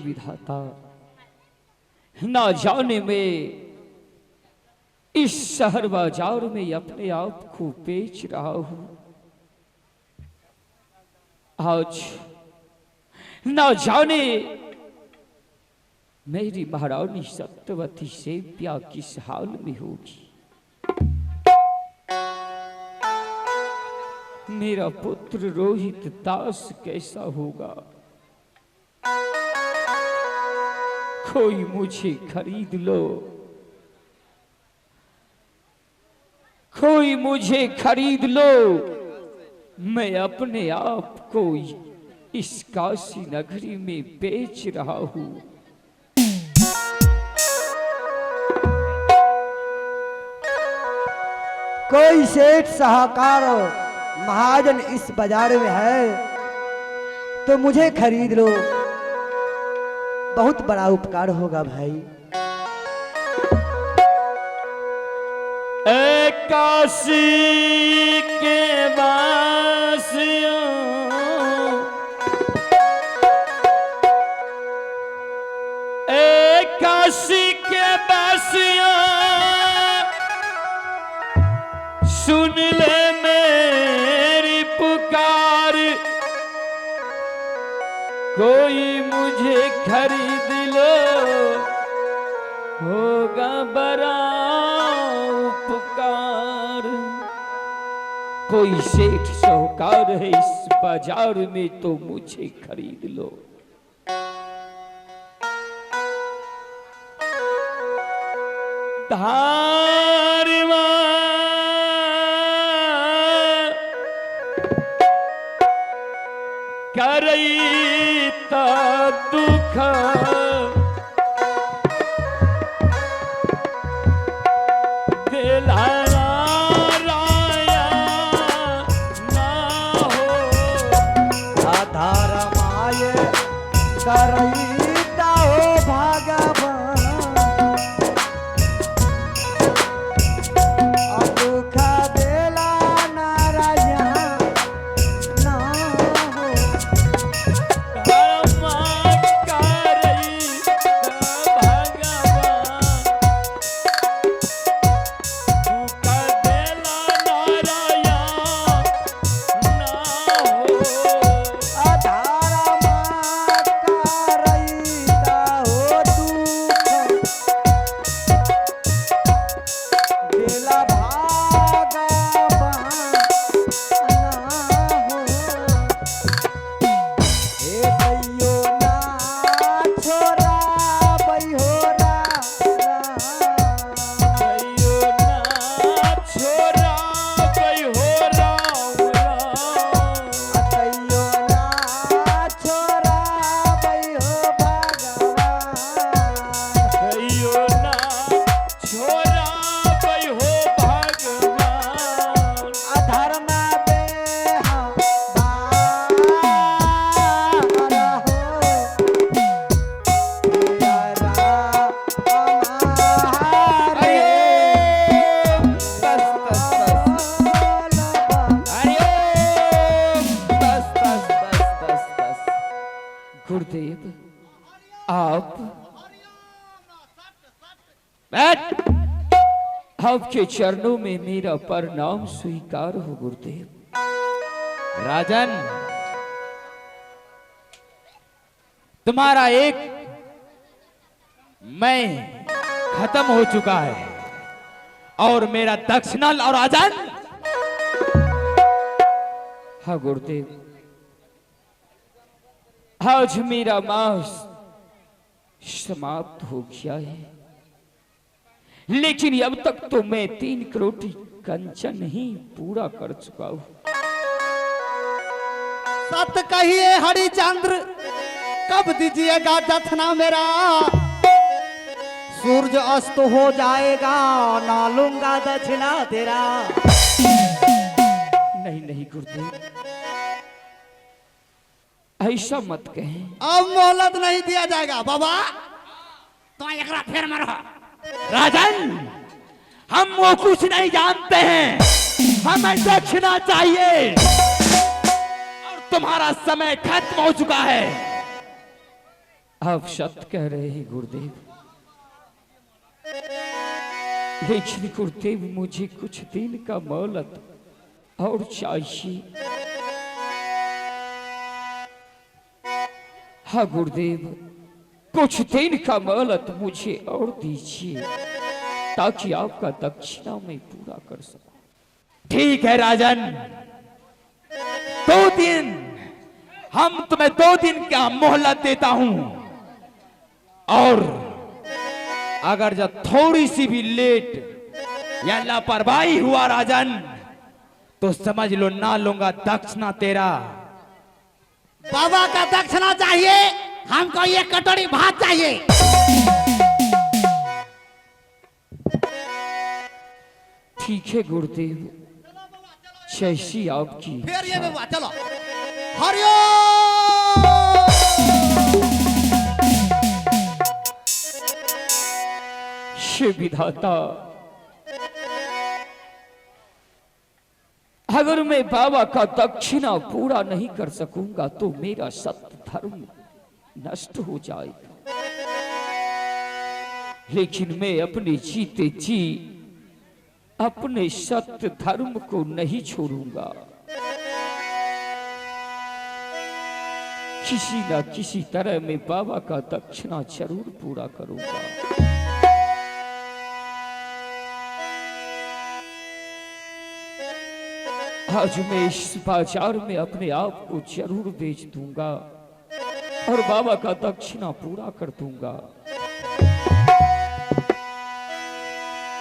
विधाता, ना जाने में इस शहर बाजार में अपने आप को बेच रहा हूं। आज ना जाने मेरी महारानी सत्यवती से प्यार किस हाल में होगी। मेरा पुत्र रोहित दास कैसा होगा। कोई मुझे खरीद लो, कोई मुझे खरीद लो। मैं अपने आप को इस काशी नगरी में बेच रहा हूं। कोई सेठ साहूकार महाजन इस बाजार में है तो मुझे खरीद लो, बहुत बड़ा उपकार होगा भाई। काशी के वासियों, काशी के वासियों, सुन ले मेरी पुकार। कोई मुझे खरीद लो, होगा बड़ा उपकार। कोई सेठ साहूकार है इस बाजार में तो मुझे खरीद लो। धारवा करई ता दुख, करईता हो भगवान, दुख देला नारायण ना हो। गुरुदेव आप आपके चरणों में मेरा प्रणाम स्वीकार हो गुरुदेव। राजन, तुम्हारा एक मैं खत्म हो चुका है और मेरा दक्षिणल और राजन। हाँ गुरुदेव, आज मेरा मास समाप्त हो गया है, लेकिन अब तक तो मैं 3 करोड़ कंचन ही पूरा कर चुका हूं। सत कहिए हरिचंद्र, कब दीजिएगा दक्षिणा मेरा? सूरज अस्त हो जाएगा, ना लूंगा दक्षिणा तेरा। नहीं नहीं गुरुदेव, ऐसा मत कहें। अब मोहलत नहीं दिया जाएगा बाबा, तो एक बार फिर मरो। राजन, हम वो कुछ नहीं जानते हैं, हमें दक्षिणा चाहिए और तुम्हारा समय खत्म हो चुका है। आप सत्य कह रहे हैं गुरुदेव, लेकिन गुरुदेव मुझे कुछ दिन का मोहलत और चाहिए। हाँ गुरुदेव, कुछ दिन का मोहलत मुझे और दीजिए ताकि आपका दक्षिणा मैं पूरा कर सकूं। ठीक है राजन, 2 दिन, हम तुम्हें 2 दिन का मोहलत देता हूं, और अगर जब थोड़ी सी भी लेट या लापरवाही हुआ राजन, तो समझ लो ना लूंगा दक्षिणा तेरा। बाबा का दक्षिणा चाहिए, हमको ये कटोरी भात चाहिए। ठीक है गुरुदेव, जैसी आपकी फिर ये इच्छा। बाबा चलो, हरिओम। हे विधाता, अगर मैं बाबा का दक्षिणा पूरा नहीं कर सकूंगा तो मेरा सत्य धर्म नष्ट हो जाएगा, लेकिन मैं अपने जीते जी अपने सत्य धर्म को नहीं छोड़ूंगा। किसी ना किसी तरह मैं बाबा का दक्षिणा जरूर पूरा करूंगा। आज मैं इस बाजार में अपने आप को जरूर बेच दूंगा और बाबा का दक्षिणा पूरा कर दूंगा।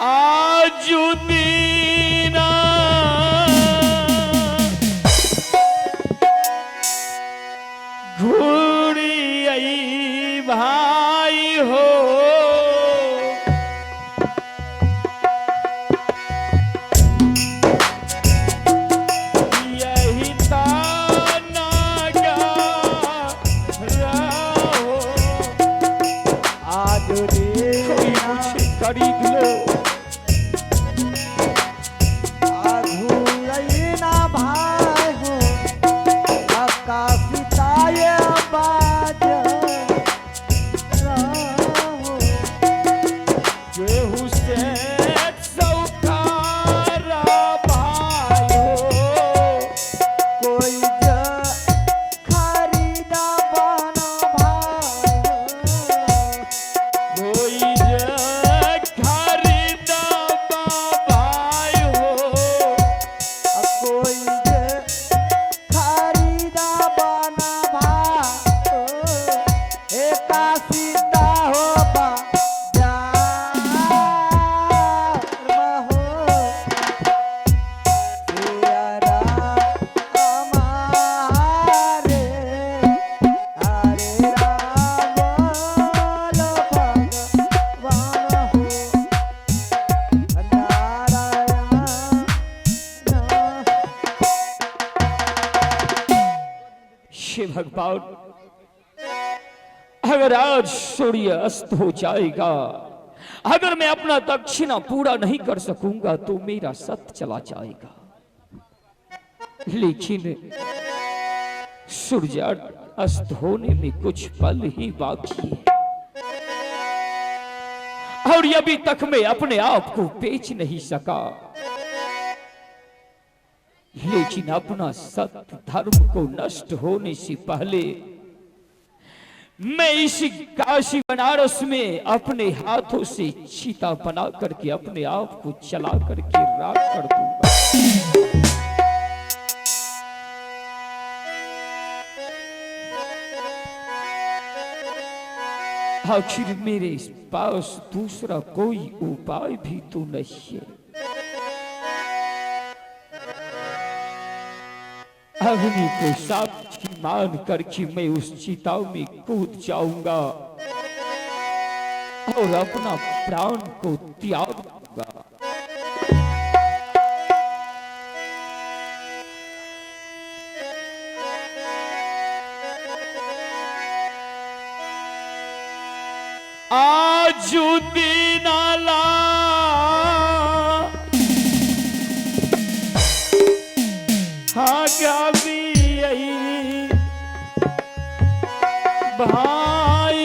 आज दीना घूरी आई भाई हो, यही ताना गा रहो। आज कोई मुझे खरीद लो। ना भाई हो, आकाशिताय बाज रहो। केहू से सौकारा भाई हो, कोई जो खरीदा बना भाई हो। कोई जे खरीदा भाई हो, कोई जे खरीदा बना भाई हो। एकाशिता हो बाजार हो। तेरा हमारे हरे राम बोलो भगवान हो। हे भगवान, अगर आज सूर्य अस्त हो जाएगा, अगर मैं अपना दक्षिणा पूरा नहीं कर सकूंगा तो मेरा सत्य चला जाएगा, लेकिन सूर्य अस्त होने में कुछ पल ही बाकी है और अभी तक मैं अपने आप को बेच नहीं सका, लेकिन अपना सत्य धर्म को नष्ट होने से पहले मैं इसी काशी बनारस में अपने हाथों से चीता बना करके अपने आप को चला करके राख कर दूंगा। आखिर मेरे पास दूसरा कोई उपाय भी तो नहीं है। अग्नि को साक्षी मान करके मैं उस चिता में कूद जाऊंगा और अपना प्राण को त्याग दूंगा। आज दीनाला भाई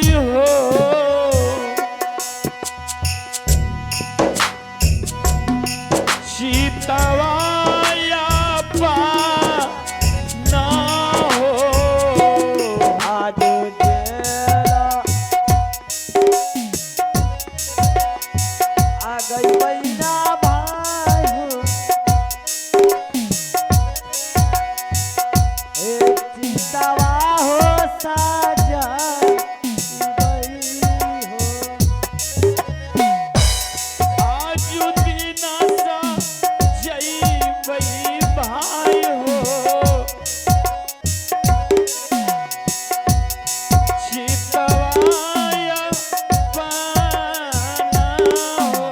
चितवा हो साजा आजू दीना सा जई बई भाई हो चितवाया पाना हो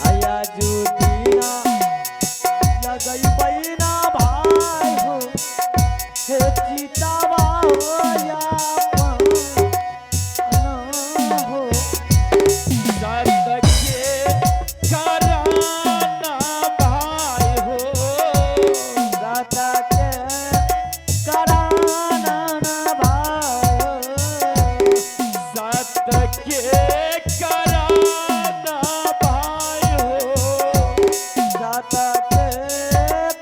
आया जुदीना लगई बहिना भाई हो हे चितवा हो या पाना हो सत के कराना भाई हो दाता के कराना भाई सत के कराना भाई हो दाता के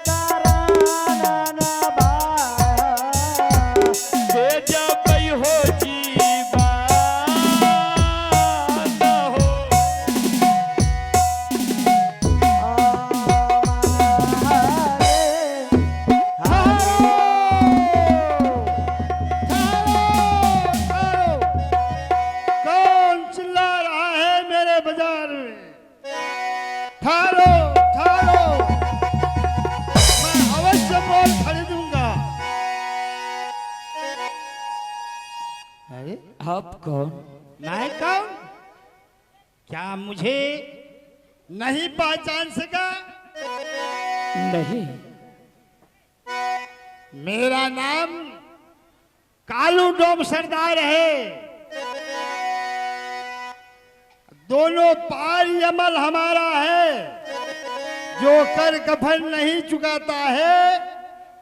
कराना भाई दे जबई हो जीवाना हो कौन चिल्ला रहा है मेरे बाजार में? ठहरो ठहरो, मैं अवश्य मोल खरीदूंगा। अरे आप कौन? मैं कौन? क्या मुझे नहीं पहचान सका? नहीं, मेरा नाम कालू डोम सरदार है। दोनों पार यमल हमारा है। जो कर कफन नहीं चुकाता है,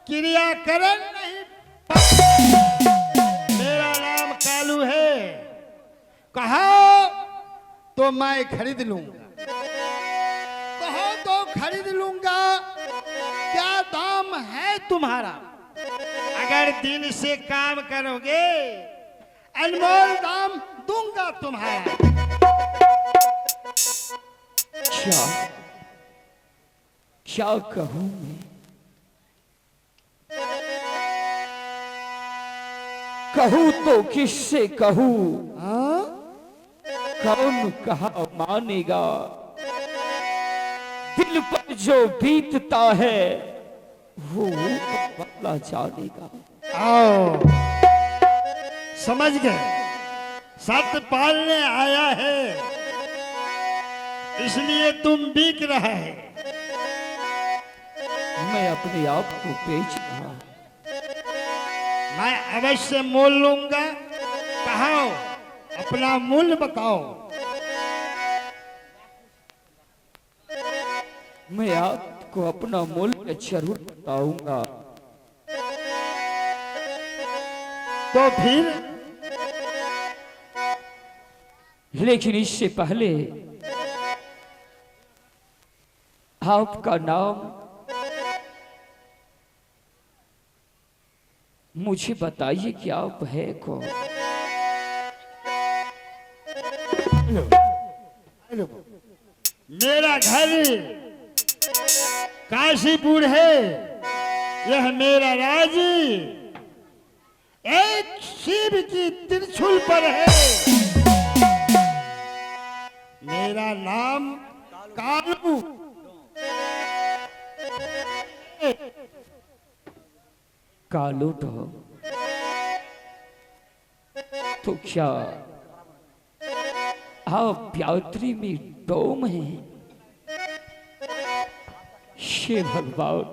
क्रियाकरण नहीं। मेरा नाम कालू है। कहो तो मैं खरीद लूंगा, कहो तो खरीद लूंगा। क्या दाम है तुम्हारा? अगर दिल से काम करोगे, अनमोल दाम दूंगा तुम्हारा। क्या क्या कहूं मैं? कहूं तो किससे कहूं? कौन कहा मानेगा? दिल पर जो बीतता है वो बदला जानेगा। आओ, समझ गए। सत्य पालने आया है, इसलिए तुम बिक रहा है। मैं अपने आप को बेच रहा हूं। मैं अवश्य मोल लूंगा। कहो, अपना मूल्य बताओ। मैं आपको अपना मूल्य जरूर बताऊंगा। तो फिर लेकिन इससे पहले आपका नाम मुझे बताइए कि आप है कौन? मेरा घर काशीपुर है। यह मेरा राज एक शिव की त्रिशूल पर है। मेरा नाम कालू। कालू तो क्या आप यात्री में डोम हैं? हे भगवान,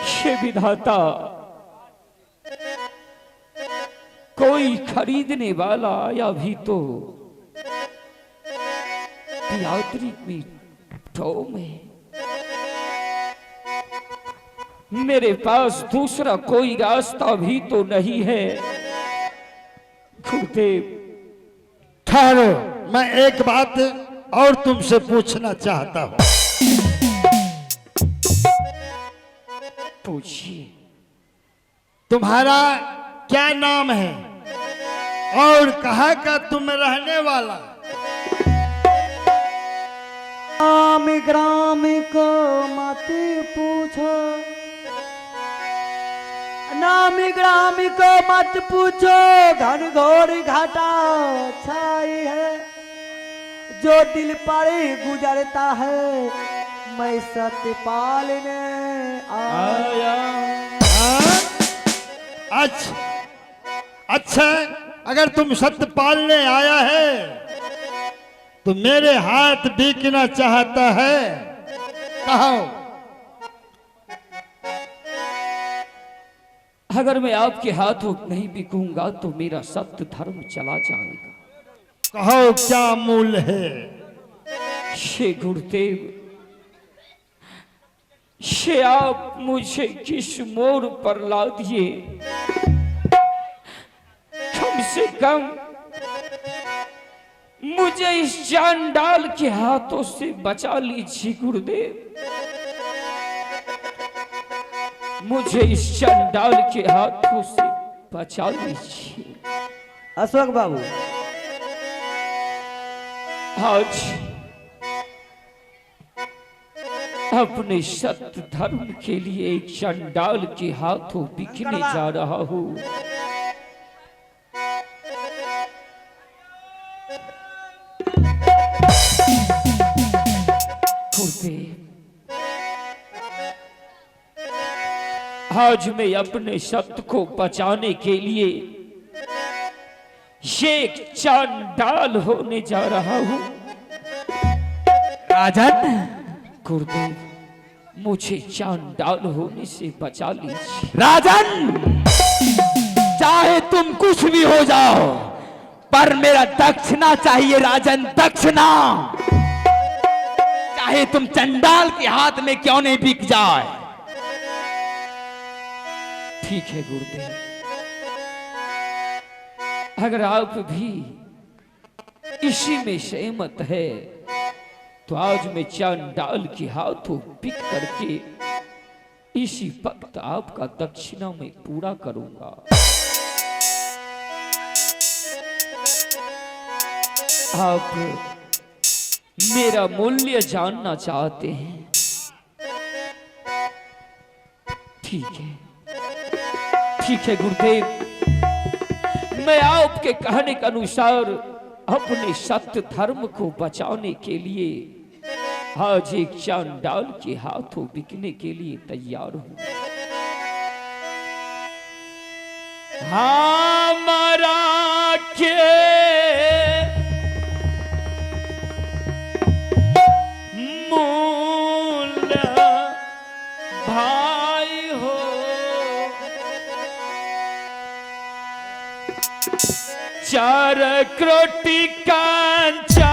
हे विधाता, कोई खरीदने वाला आया भी तो यात्री में डोम है। मेरे पास दूसरा कोई रास्ता भी तो नहीं है। गुरुदेव, ठहरो, मैं एक बात और तुमसे पूछना चाहता हूं। पूछिए। तुम्हारा क्या नाम है और कहाँ का तुम रहने वाला? ग्राम को मत पूछो, नामी ग्रामी को मत पूछो, घनघोर घाटा छाई है। जो दिल पर गुजरता है, मैं सत्य पालने आया। हाँ? अच्छा, अगर तुम सत्य पालने आया है तो मेरे हाथ बिकना चाहता है, कहो। अगर मैं आपके हाथों नहीं बिकूंगा तो मेरा सत्य धर्म चला जाएगा। कहो क्या मूल्य है? शे गुरुदेव, शे आप मुझे किस मोड़ पर ला दिए। कम से कम मुझे इस चांडाल के हाथों से बचा लीजिए गुरुदेव। मुझे इस चांडाल के हाथों से बचा लीजिए। अशोक बाबू, आज अपने सत्य धर्म के लिए एक चंडाल के हाथों बिकने जा रहा हूं। आज मैं अपने सत्य को बचाने के लिए ये एक चांडाल होने जा रहा हूं। राजन, गुरुदेव, मुझे चांडाल होने से बचा लीजिए। राजन, चाहे तुम कुछ भी हो जाओ, पर मेरा दक्षिणा चाहिए राजन, दक्षिणा। चाहे तुम चंडाल के हाथ में क्यों नहीं बिक जाए। ठीक है गुरुदेव, अगर आप भी इसी में सहमत है तो आज मैं चांडाल के हाथों बिक करके इसी वक्त आपका दक्षिणा में पूरा करूंगा। आप मेरा मूल्य जानना चाहते हैं? ठीक है, ठीक है गुरुदेव, मैं आपके कहने के अनुसार अपने सत्य धर्म को बचाने के लिए आज एक चांडाल के हाथों बिकने के लिए तैयार हूं। हमारा के मूल भाई हो, चार क्रोटी कांचा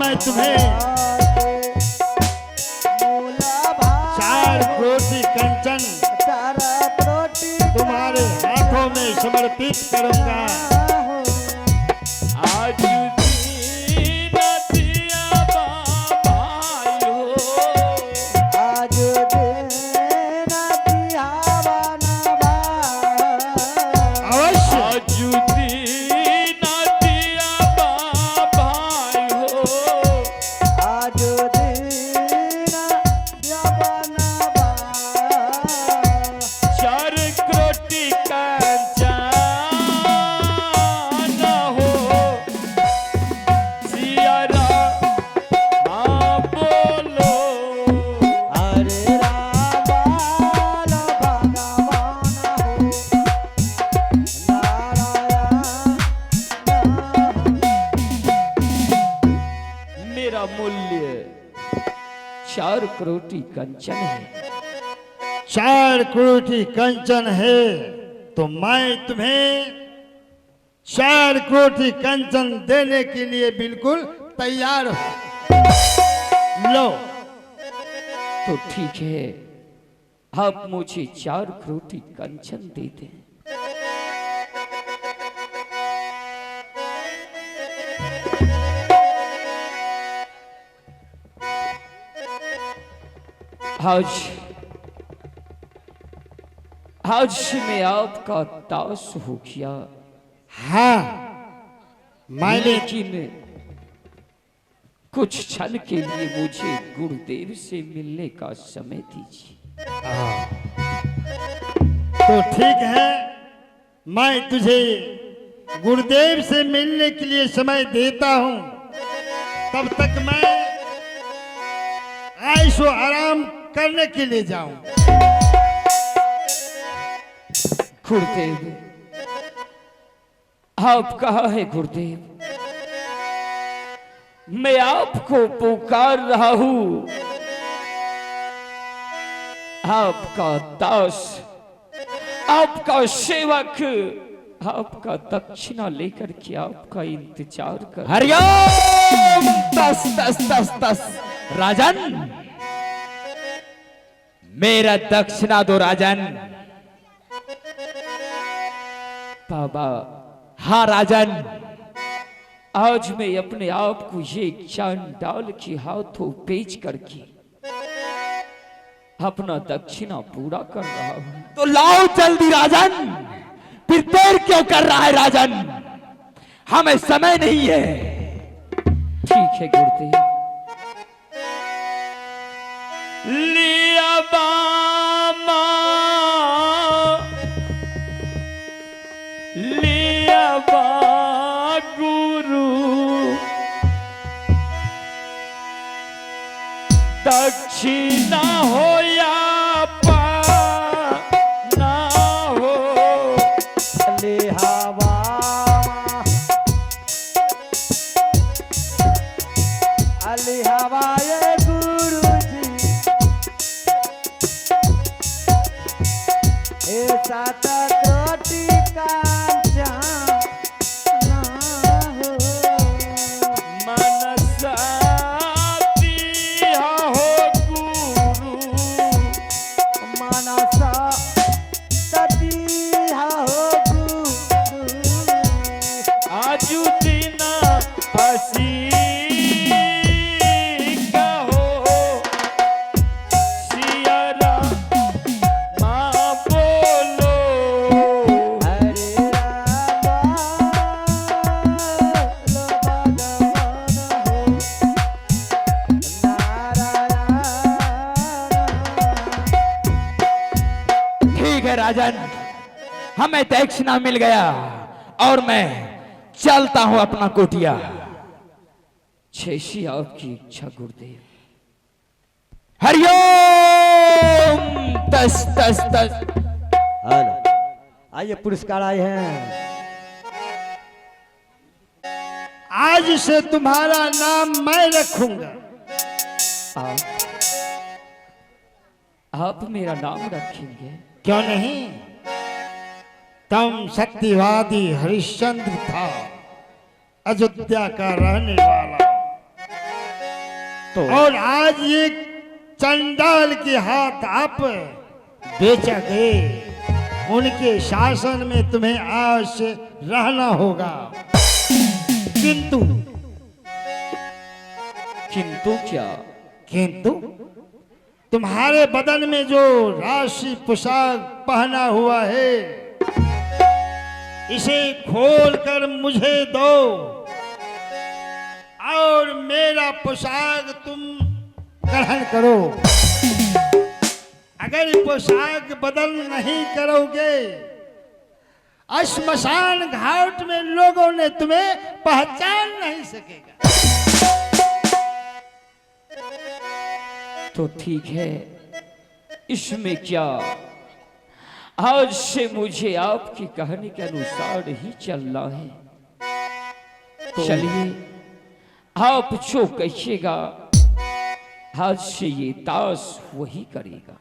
मैं तुम्हें 4 कोटि कंचन तुम्हारे हाथों में समर्पित करूंगा। आज मूल्य 4 करोटी कंचन है। 4 कोटि कंचन है तो मैं तुम्हें 4 कोठी कंचन देने के लिए बिल्कुल तैयार हो। लो। तो ठीक है, आप मुझे 4 कोठी कंचन दे दें। आज मैं आपका दास हो गया। हाँ, मैंने लेकिन कुछ क्षण के लिए मुझे गुरुदेव से मिलने का समय दीजिए। तो ठीक है, मैं तुझे गुरुदेव से मिलने के लिए समय देता हूं। तब तक मैं ऐशो आराम करने के लिए जाऊं। गुरुदेव, आप कहाँ है गुरुदेव? मैं आपको पुकार रहा हूं। आपका दास, आपका सेवक, आपका दक्षिणा लेकर के आपका इंतजार कर। हरिओम। तस तस तस तस। राजन, मेरा दक्षिणा दो राजन। बाबा, हाँ राजन, आज मैं अपने आप को ये चांडाल के हाथों बेच करके अपना दक्षिणा पूरा कर रहा हूं। तो लाओ जल्दी राजन। फिर देर क्यों कर रहा है राजन? हमें समय नहीं है। ठीक है गुरुदेव। लिया बामा, लिया बा गुरु, दक्षिणा हो या पाना हो। लिहावा लिहावा ये गुरु जी, ऐसा कोटि कंचन हो। मनसा दिया हो गुरु, मनसा सतिहा हो गुरु। आजू दिन हसी कहो, सियारा माँ बोलो। हरे राम लो भगवान हो, नारायण। ठीक है राजन, हमें दक्षिणा मिल गया और मैं चलता हूं अपना कोटिया। जैसी आपकी इच्छा गुरुदेव। हरिओम। तस तस तस। हेलो, आइए पुरस्कार आए हैं। आज से तुम्हारा नाम मैं रखूंगा। आप मेरा नाम रखेंगे? क्यों नहीं? तुम सत्यवादी हरिश्चंद्र था, अयोध्या का रहने वाला। तो और आज ये चंडाल के हाथ आप बेचा गए। उनके शासन में तुम्हें आज से रहना होगा। किंतु किंतु क्या? किंतु तुम्हारे बदन में जो राशि पोशाक पहना हुआ है, इसे खोलकर मुझे दो और मेरा पोशाक तुम ग्रहण करो। अगर पोशाक बदल नहीं करोगे, श्मशान घाट में लोगों ने तुम्हें पहचान नहीं सकेगा। तो ठीक है, इसमें क्या? आज से मुझे आपके कहने के अनुसार ही चलना है। तो चलिए, आप जो कहिएगा आज से ये दास वही करेगा।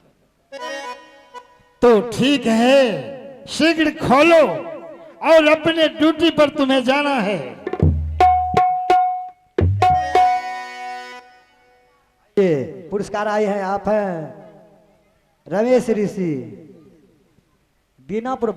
तो ठीक है, शीघ्र खोलो और अपने ड्यूटी पर तुम्हें जाना है। ये पुरस्कार आए हैं, आप हैं रमेश ऋषि बीनापुर।